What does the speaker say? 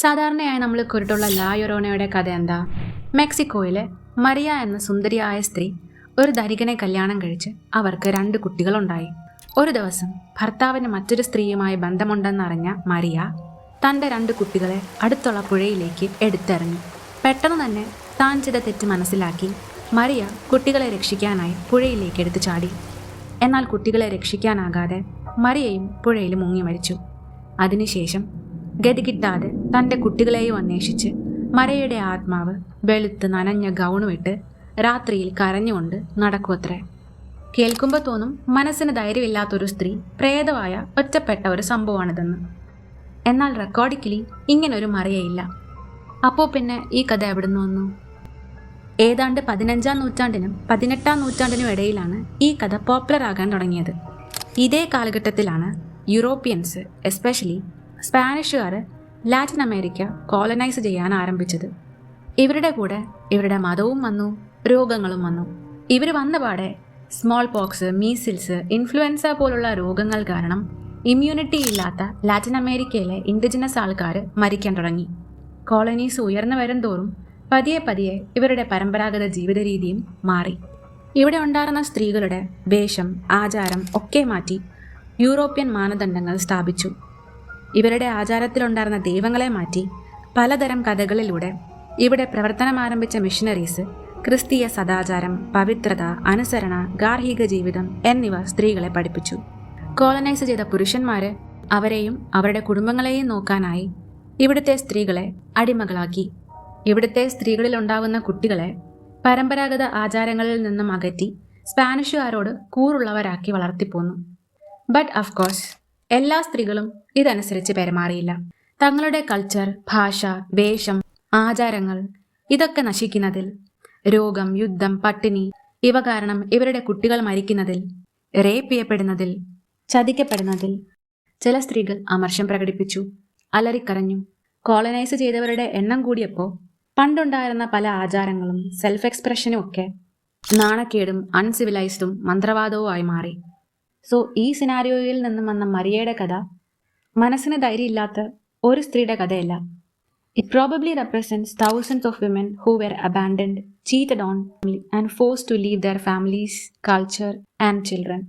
സാധാരണയായി നമ്മൾ കേട്ടിട്ടുള്ള ലാ യൊറോണയുടെ കഥ എന്താ? മെക്സിക്കോയിലെ മരിയ എന്ന സുന്ദരിയായ സ്ത്രീ ഒരു ധനികനെ കല്യാണം കഴിച്ച് അവർക്ക് 2 കുട്ടികളുണ്ടായി. ഒരു ദിവസം ഭർത്താവിന് മറ്റൊരു സ്ത്രീയുമായി ബന്ധമുണ്ടെന്നറിഞ്ഞ മരിയ തൻ്റെ 2 കുട്ടികളെ അടുത്തുള്ള പുഴയിലേക്ക് എടുത്തെറിഞ്ഞു. പെട്ടെന്ന് തന്നെ താൻ ചെയ്ത തെറ്റ് മനസ്സിലാക്കി മരിയ കുട്ടികളെ രക്ഷിക്കാനായി പുഴയിലേക്ക് എടുത്തു ചാടി. എന്നാൽ കുട്ടികളെ രക്ഷിക്കാനാകാതെ മരിയയും പുഴയിൽ മുങ്ങി മരിച്ചു. അതിനുശേഷം ഗതികിട്ടാതെ തൻ്റെ കുട്ടികളെയും അന്വേഷിച്ച് മരിയയുടെ ആത്മാവ് വെളുത്ത് നനഞ്ഞ ഗൗണുമിട്ട് രാത്രിയിൽ കരഞ്ഞുകൊണ്ട് നടക്കുമത്രേ. കേൾക്കുമ്പോൾ തോന്നും മനസ്സിന് ധൈര്യമില്ലാത്തൊരു സ്ത്രീ പ്രേതമായ ഒറ്റപ്പെട്ട ഒരു സംഭവമാണിതെന്ന്. എന്നാൽ റെക്കോർഡിക്കലി ഇങ്ങനൊരു മറിയയില്ല. അപ്പോൾ പിന്നെ ഈ കഥ എവിടുന്ന് വന്നു? ഏതാണ്ട് 15-ാം നൂറ്റാണ്ടിനും 18-ാം നൂറ്റാണ്ടിനും ഇടയിലാണ് ഈ കഥ പോപ്പുലർ ആകാൻ തുടങ്ങിയത്. ഇതേ കാലഘട്ടത്തിലാണ് യൂറോപ്യൻസ്, എസ്പെഷ്യലി സ്പാനിഷുകാർ ലാറ്റിൻ അമേരിക്ക കോളനൈസ് ചെയ്യാൻ ആരംഭിച്ചത്. ഇവരുടെ കൂടെ ഇവരുടെ മതവും വന്നു, രോഗങ്ങളും വന്നു. ഇവർ വന്നപാടെ സ്മോൾ പോക്സ്, മീസിൽസ്, ഇൻഫ്ലുവൻസ പോലുള്ള രോഗങ്ങൾ കാരണം ഇമ്മ്യൂണിറ്റി ഇല്ലാത്ത ലാറ്റിൻ അമേരിക്കയിലെ ഇൻഡിജിനസ് ആൾക്കാർ മരിക്കാൻ തുടങ്ങി. കോളനീസ് ഉയർന്നു വരും തോറും പതിയെ പതിയെ ഇവരുടെ പരമ്പരാഗത ജീവിത രീതിയും മാറി. ഇവിടെ ഉണ്ടായിരുന്ന സ്ത്രീകളുടെ വേഷം, ആചാരം ഒക്കെ മാറ്റി യൂറോപ്യൻ മാനദണ്ഡങ്ങൾ സ്ഥാപിച്ചു. ഇവരുടെ ആചാരത്തിലുണ്ടായിരുന്ന ദൈവങ്ങളെ മാറ്റി പലതരം കഥകളിലൂടെ ഇവിടെ പ്രവർത്തനം ആരംഭിച്ച മിഷനറീസ് ക്രിസ്തീയ സദാചാരം, പവിത്രത, അനുസരണ, ഗാർഹിക ജീവിതം എന്നിവ സ്ത്രീകളെ പഠിപ്പിച്ചു. കോളനൈസ് ചെയ്ത പുരുഷന്മാർ അവരെയും അവരുടെ കുടുംബങ്ങളെയും നോക്കാനായി ഇവിടുത്തെ സ്ത്രീകളെ അടിമകളാക്കി. ഇവിടുത്തെ സ്ത്രീകളിൽ ഉണ്ടാകുന്ന കുട്ടികളെ പരമ്പരാഗത ആചാരങ്ങളിൽ നിന്നും അകറ്റി സ്പാനിഷുകാരോട് കൂറുള്ളവരാക്കി വളർത്തിപ്പോന്നു. ബട്ട് ഓഫ് കോഴ്സ് എല്ലാ സ്ത്രീകളും ഇതനുസരിച്ച് പെരുമാറിയില്ല. തങ്ങളുടെ കൾച്ചർ, ഭാഷ, വേഷം, ആചാരങ്ങൾ ഇതൊക്കെ നശിക്കുന്നതിൽ, രോഗം, യുദ്ധം, പട്ടിണി ഇവ കാരണം ഇവരുടെ കുട്ടികൾ മരിക്കുന്നതിൽ, റേപ്പ് ചെയ്യപ്പെടുന്നതിൽ, ചതിക്കപ്പെടുന്നതിൽ ചില സ്ത്രീകൾ അമർഷം പ്രകടിപ്പിച്ചു, അലറിക്കരഞ്ഞു. കോളനൈസ് ചെയ്തവരുടെ എണ്ണം കൂടിയപ്പോൾ പണ്ടുണ്ടായിരുന്ന പല ആചാരങ്ങളും സെൽഫ് എക്സ്പ്രഷനും ഒക്കെ നാണക്കേടും അൺസിവിലൈസ്ഡും മന്ത്രവാദവും ആയി മാറി. സോ ഈ സിനാരിയോയിൽ നിന്നും വന്ന മരിയയുടെ കഥ മനസ്സിന് ധൈര്യമില്ലാത്ത ഒരു സ്ത്രീയുടെ കഥയല്ല. It probably represents thousands of women who were abandoned, cheated on, and forced to leave their families, culture, and children.